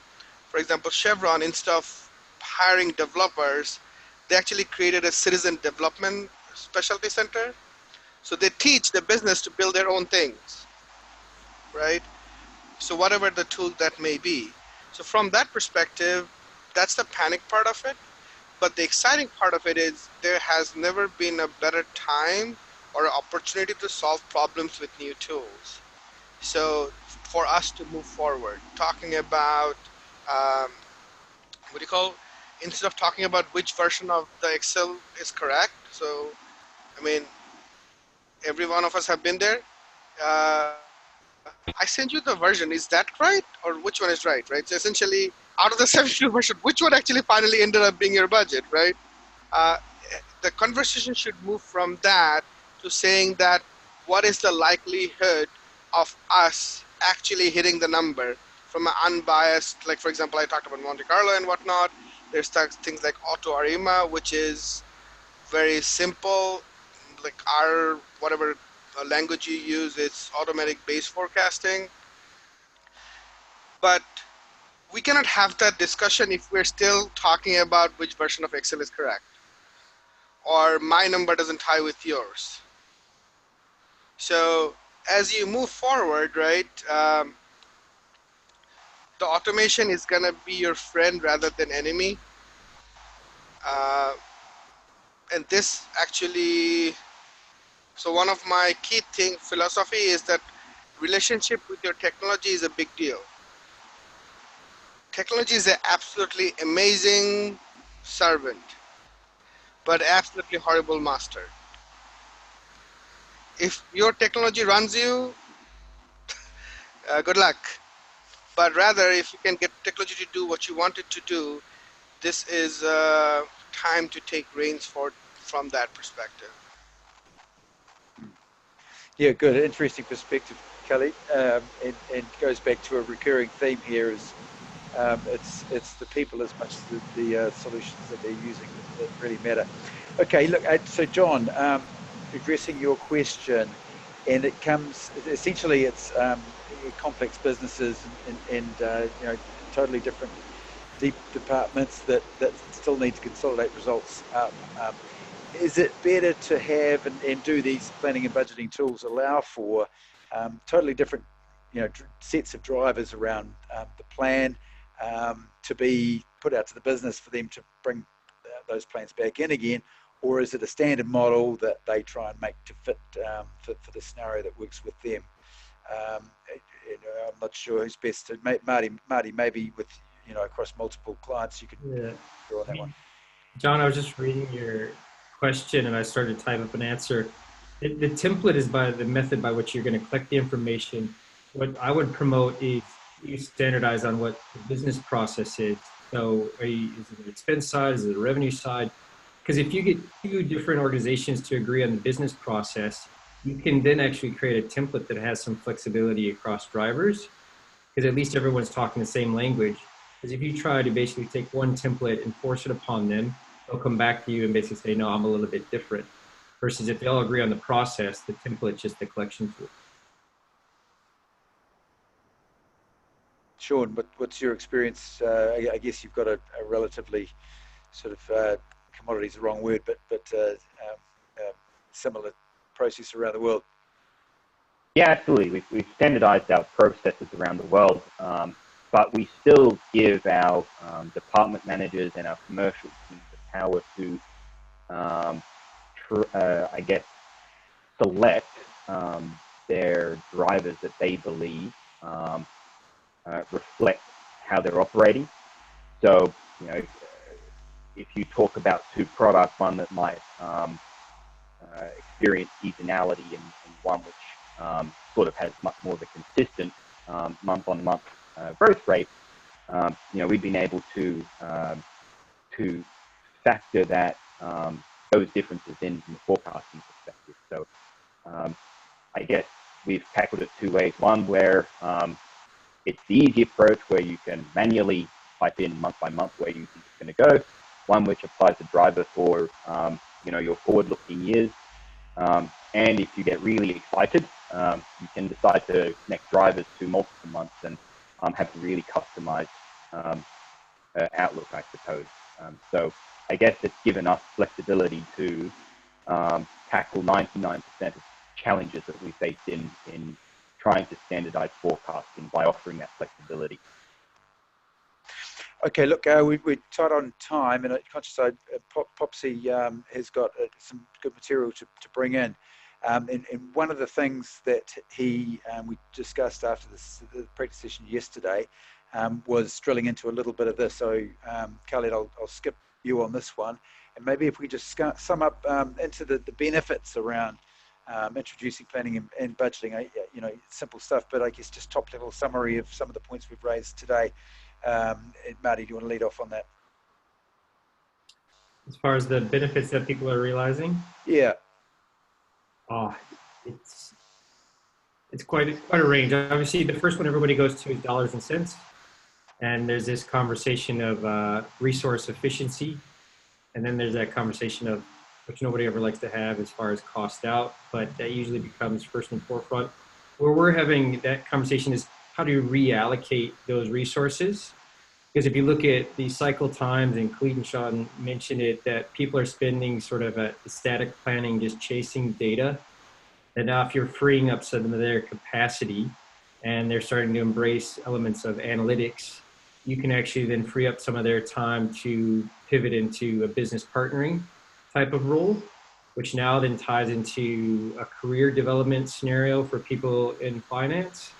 for example, Chevron, instead of hiring developers, they actually created a citizen development specialty center. So they teach the business to build their own things, right? So whatever the tool that may be. So from that perspective, that's the panic part of it. But the exciting part of it is there has never been a better time or opportunity to solve problems with new tools. So for us to move forward, talking about, instead of talking about which version of the Excel is correct. So, every one of us have been there. I sent you the version. Is that right? Or which one is right, right? So essentially, out of the 72 version, which one actually finally ended up being your budget, right? The conversation should move from that to saying that what is the likelihood of us actually hitting the number from an unbiased, like for example, I talked about Monte Carlo and whatnot. There's things like auto ARIMA, which is very simple, like whatever language you use, it's automatic base forecasting. But we cannot have that discussion if we're still talking about which version of Excel is correct, or my number doesn't tie with yours. So as you move forward, right, the automation is going to be your friend rather than enemy. and this actually, so one of my key philosophy is that relationship with your technology is a big deal. Technology is an absolutely amazing servant, but absolutely horrible master. If your technology runs you, good luck. But rather, if you can get technology to do what you want it to do, this is time to take reins from that perspective. Yeah, good. Interesting perspective, Kelly. And goes back to a recurring theme here is it's the people as much as the solutions that they're using that really matter. Okay, look, so John, addressing your question, and it comes essentially it's complex businesses and you know, totally different deep departments that still need to consolidate results up. Is it better to have and do these planning and budgeting tools allow for totally different, you know, sets of drivers around the plan to be put out to the business for them to bring those plans back in again, or is it a standard model that they try and make to fit for the scenario that works with them? You know, I'm not sure who's best to. Marty, maybe with, you know, across multiple clients, you could draw on that one. John, I was just reading your question and I started to type up an answer. The template is by the method by which you're going to collect the information. What I would promote is you standardize on what the business process is. So is it an expense side? Is it a revenue side? Because if you get two different organizations to agree on the business process, you can then actually create a template that has some flexibility across drivers, because at least everyone's talking the same language. Because if you try to basically take one template and force it upon them, they'll come back to you and basically say, no, I'm a little bit different. Versus if they all agree on the process, the template's just the collection tool. Sean, what's your experience? I guess you've got a relatively sort of commodities the wrong word, but similar process around the world. Yeah, absolutely. We've standardized our processes around the world, but we still give our department managers and our commercial teams the power to, I guess, select their drivers that they believe reflect how they're operating. So, you know, if you talk about two products, one that might experience seasonality and one which sort of has much more of a consistent month-on-month growth rate, you know, we've been able to factor that those differences in from a forecasting perspective. So I guess we've tackled it two ways. One where it's the easy approach where you can manually type in month by month where you think it's going to go. One which applies a driver for you know, your forward-looking years. And if you get really excited, you can decide to connect drivers to multiple months and have a really customized outlook, I suppose. So I guess it's given us flexibility to tackle 99% of challenges that we faced in trying to standardize forecasting by offering that flexibility. Okay, look, we're tight on time, and I'm conscious Popsy has got some good material to bring in. And one of the things that we discussed after the practice session yesterday was drilling into a little bit of this. So, Khaled, I'll skip you on this one, and maybe if we just sum up into the benefits around introducing planning and budgeting. You know, simple stuff, but I guess just top level summary of some of the points we've raised today. Marty, do you want to lead off on that? As far as the benefits that people are realizing? Yeah. It's quite a range. Obviously, the first one everybody goes to is dollars and cents. And there's this conversation of resource efficiency. And then there's that conversation of, which nobody ever likes to have as far as cost out, but that usually becomes first and forefront. Where we're having that conversation is how do you reallocate those resources? Because if you look at the cycle times, and Khaled and Shaun mentioned it, that people are spending sort of a static planning, just chasing data. And now if you're freeing up some of their capacity and they're starting to embrace elements of analytics, you can actually then free up some of their time to pivot into a business partnering type of role, which now then ties into a career development scenario for people in finance.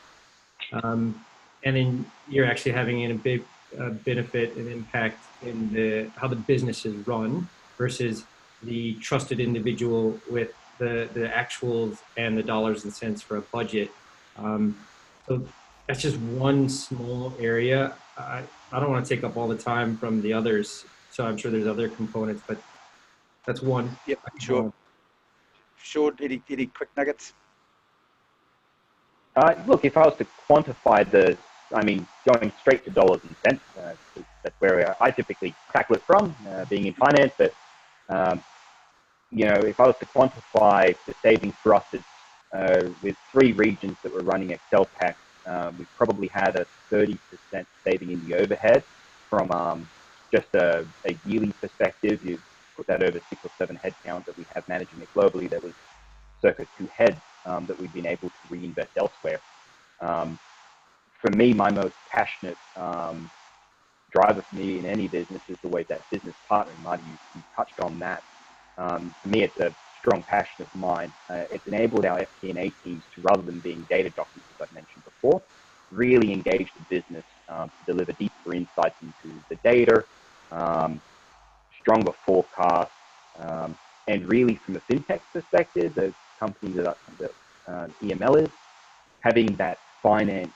And then you're actually having a big benefit and impact in how the business is run versus the trusted individual with the actuals and the dollars and cents for a budget. So that's just one small area. I don't want to take up all the time from the others, so I'm sure there's other components, but that's one. Yep, sure. Sure, any quick nuggets? Look, if I was to quantify going straight to dollars and cents, that's where I typically tackle it from, being in finance. But if I was to quantify the savings for us, it's with 3 regions that were running Excel packs, we probably had a 30% saving in the overhead from just a yearly perspective. You put that over 6 or 7 headcount that we have managing it globally. That was circa 2 heads that we've been able to reinvest elsewhere. For me, my most passionate driver for me in any business is the way that business partner, Marty, you touched on that. For me, it's a strong passion of mine. It's enabled our FP&A teams to, rather than being data documents, as I've mentioned before, really engage the business to deliver deeper insights into the data, stronger forecasts, and really from a fintech perspective, the company that EML is, having that finance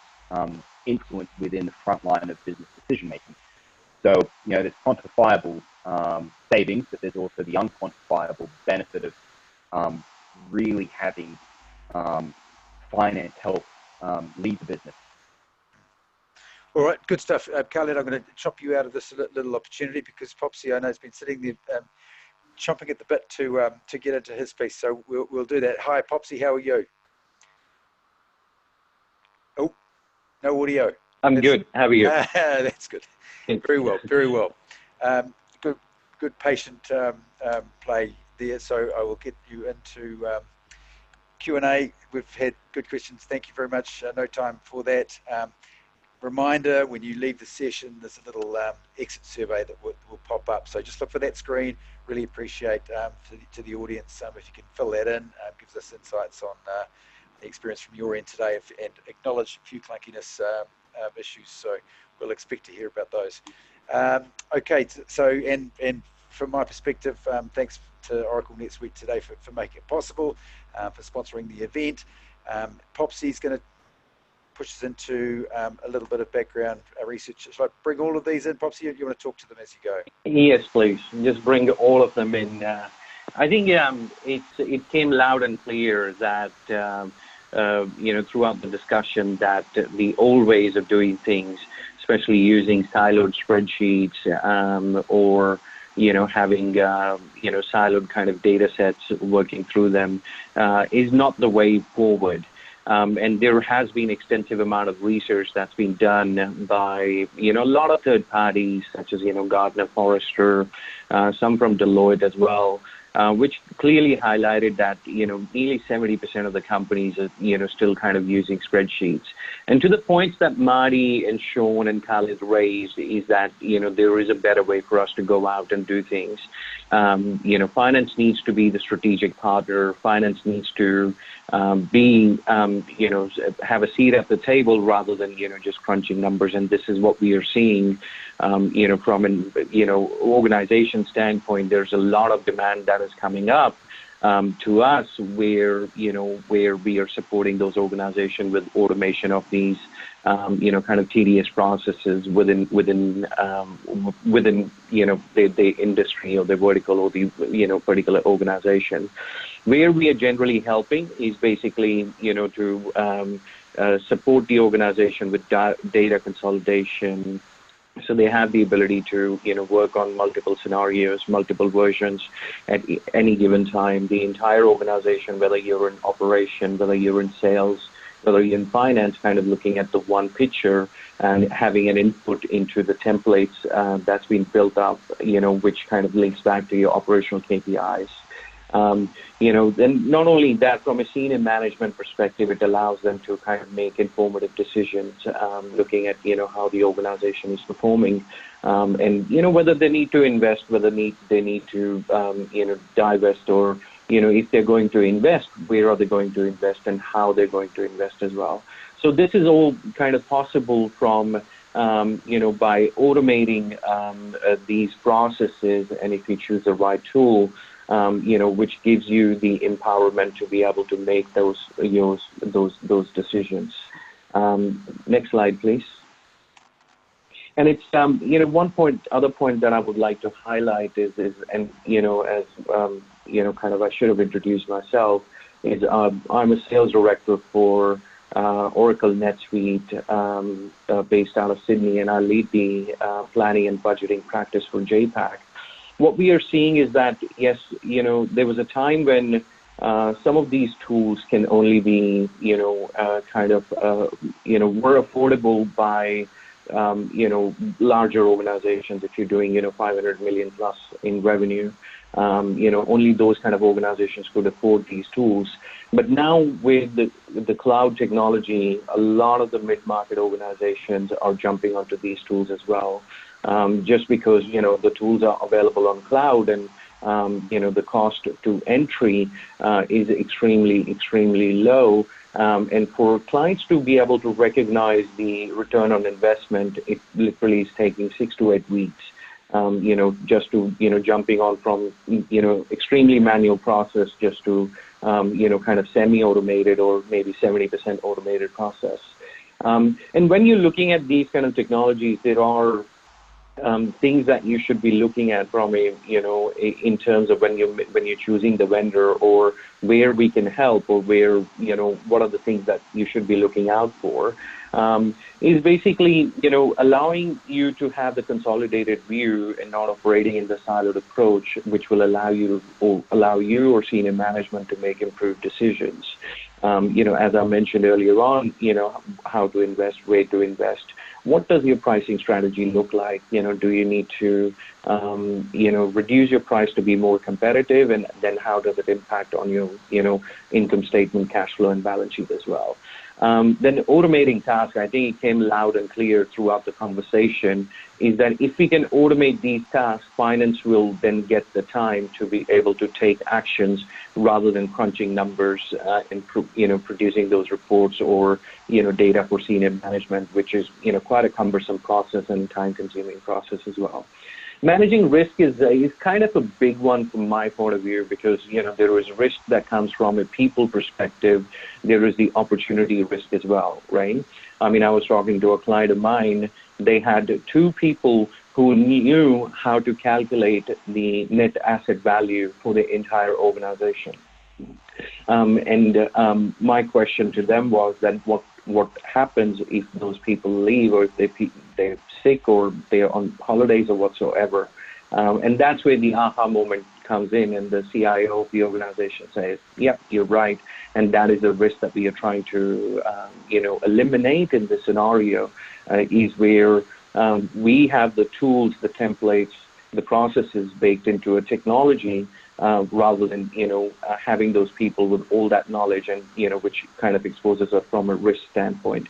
influence within the front line of business decision making. So, there's quantifiable savings, but there's also the unquantifiable benefit of really having finance help lead the business. All right, good stuff. Khaled, I'm going to chop you out of this little opportunity because Popsy, I know, has been sitting there chomping at the bit to get into his piece. So we'll do that. Hi, Popsy, how are you? Oh, no audio. I'm good. How are you? That's good. Very well, very well. Good patient play there. So I will get you into Q&A. We've had good questions. Thank you very much. No time for that. Reminder, when you leave the session, there's a little exit survey that will pop up. So just look for that screen. Really appreciate to the audience if you can fill that in. Gives us insights on the experience from your end today and acknowledge a few clunkiness issues. So we'll expect to hear about those. Okay, so and from my perspective, thanks to Oracle NetSuite today for making it possible, for sponsoring the event. Popsy's going to push us into a little bit of background research. Shall I bring all of these in, Popsy? You want to talk to them as you go? Yes, please. Just bring all of them in. I think it came loud and clear that throughout the discussion that the old ways of doing things, especially using siloed spreadsheets or having siloed kind of data sets, working through them, is not the way forward. And there has been extensive amount of research that's been done by, a lot of third parties, such as, Gartner, Forrester, some from Deloitte as well, which clearly highlighted that, nearly 70% of the companies are, still kind of using spreadsheets. And to the points that Marty and Shaun and Khaled raised is that, there is a better way for us to go out and do things. Finance needs to be the strategic partner. Finance needs to be, have a seat at the table rather than, just crunching numbers. And this is what we are seeing, from an, organization standpoint. There's a lot of demand that is coming up to us where we are supporting those organizations with automation of these, kind of tedious processes within the industry or the vertical or the, particular organization. Where we are generally helping is basically, to support the organization with data consolidation, so they have the ability to, work on multiple scenarios, multiple versions at any given time. The entire organization, whether you're in operation, whether you're in sales, whether you're in finance, kind of looking at the one picture and having an input into the templates that's been built up, which kind of links back to your operational KPIs. Then not only that, from a senior management perspective, it allows them to kind of make informative decisions, looking at, how the organization is performing, and, whether they need to invest, whether they need to, divest, or, if they're going to invest, where are they going to invest and how they're going to invest as well. So this is all kind of possible from, by automating these processes, and if you choose the right tool, which gives you the empowerment to be able to make those decisions. Next slide, please. And it's other point that I would like to highlight is kind of I should have introduced myself, is I'm a sales director for Oracle NetSuite, based out of Sydney, and I lead the planning and budgeting practice for JPAC. What we are seeing is that, yes, there was a time when some of these tools can only be, were affordable by, larger organizations. If you're doing, 500 million plus in revenue, only those kind of organizations could afford these tools. But now with the cloud technology, a lot of the mid-market organizations are jumping onto these tools as well. Just because, the tools are available on cloud, and, the cost to entry is extremely low. And for clients to be able to recognize the return on investment, it literally is taking 6 to 8 weeks, just to, jumping on from, extremely manual process just to, kind of semi-automated or maybe 70% automated process. And when you're looking at these kind of technologies, there are things that you should be looking at from in terms of when you're choosing the vendor, or where we can help, or where, what are the things that you should be looking out for, is basically, allowing you to have the consolidated view and not operating in the siloed approach, which will allow you or senior management to make improved decisions. As I mentioned earlier on, how to invest, where to invest. What does your pricing strategy look like? Do you need to, reduce your price to be more competitive? And then how does it impact on your, income statement, cash flow, and balance sheet as well? Then automating tasks, I think it came loud and clear throughout the conversation, is that if we can automate these tasks, finance will then get the time to be able to take actions rather than crunching numbers and producing those reports or data for senior management, which is quite a cumbersome process and time-consuming process as well. Managing risk is kind of a big one from my point of view, because there is risk that comes from a people perspective. There is the opportunity risk as well, right? I mean, I was talking to a client of mine. They had 2 people who knew how to calculate the net asset value for the entire organization. My question to them was that what happens if those people leave, or if they're sick, or they're on holidays or whatsoever. And that's where the aha moment comes in, and the CIO of the organization says, yep, you're right. And that is a risk that we are trying to, eliminate in this scenario, is where we have the tools, the templates, the processes baked into a technology, rather than, having those people with all that knowledge, and, which kind of exposes us from a risk standpoint.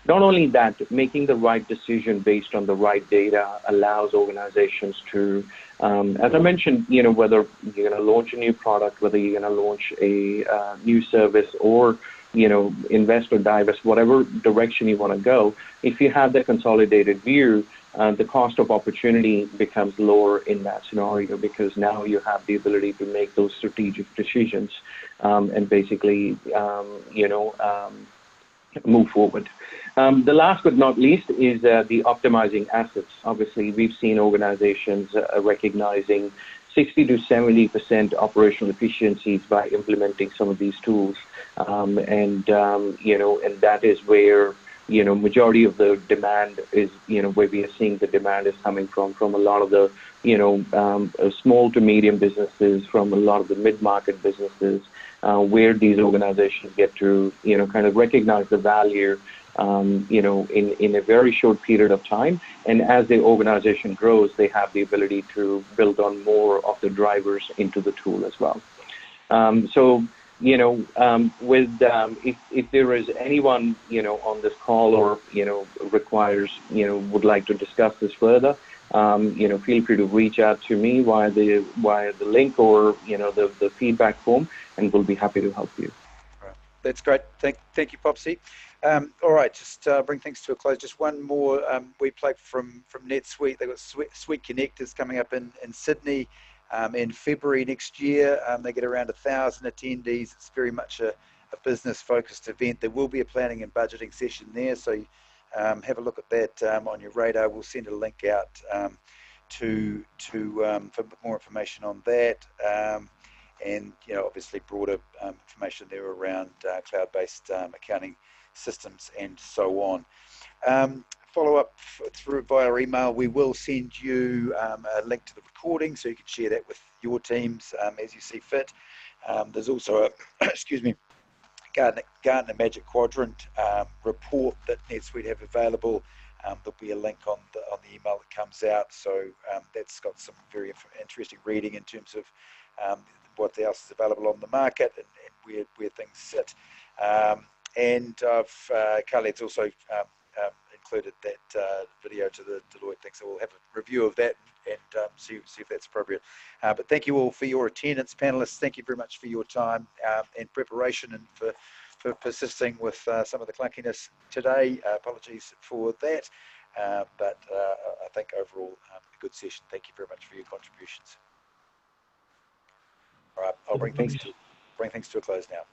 Not only that, making the right decision based on the right data allows organizations to, as I mentioned, whether you're going to launch a new product, whether you're going to launch a new service, or, invest or divest, whatever direction you want to go, if you have the consolidated view, the cost of opportunity becomes lower in that scenario, because now you have the ability to make those strategic decisions, and basically, move forward. The last but not least is the optimizing assets. Obviously, we've seen organizations recognizing 60 to 70% operational efficiencies by implementing some of these tools, and that is where majority of the demand is, where we are seeing the demand is coming from a lot of the small to medium businesses, from a lot of the mid-market businesses, where these organizations get to kind of recognize the value in a very short period of time. And as the organization grows, they have the ability to build on more of the drivers into the tool as well. So, if there is anyone, on this call or, requires, would like to discuss this further, feel free to reach out to me via the link or, the feedback form, and we'll be happy to help you. All right. That's great. Thank you, Popsy. All right, just bring things to a close. Just one more we play from NetSuite. They've got Suite Connectors coming up in Sydney in February next year. They get around 1,000 attendees. It's very much a business-focused event. There will be a planning and budgeting session there, so have a look at that on your radar. We'll send a link out for more information on that. And obviously broader information there around cloud-based accounting systems and so on. Follow up through via email. We will send you a link to the recording so you can share that with your teams as you see fit. There's also a excuse me, Gartner Magic Quadrant report that NetSuite have available. There'll be a link on the email that comes out, so that's got some very interesting reading in terms of what else is available on the market and where things sit. And Khaleds also included that video to the Deloitte thing, so we'll have a review of that and see if that's appropriate. But thank you all for your attendance, panelists. Thank you very much for your time and preparation, and for persisting with some of the clunkiness today. Apologies for that, but I think overall a good session. Thank you very much for your contributions. All right, I'll bring things to a close now.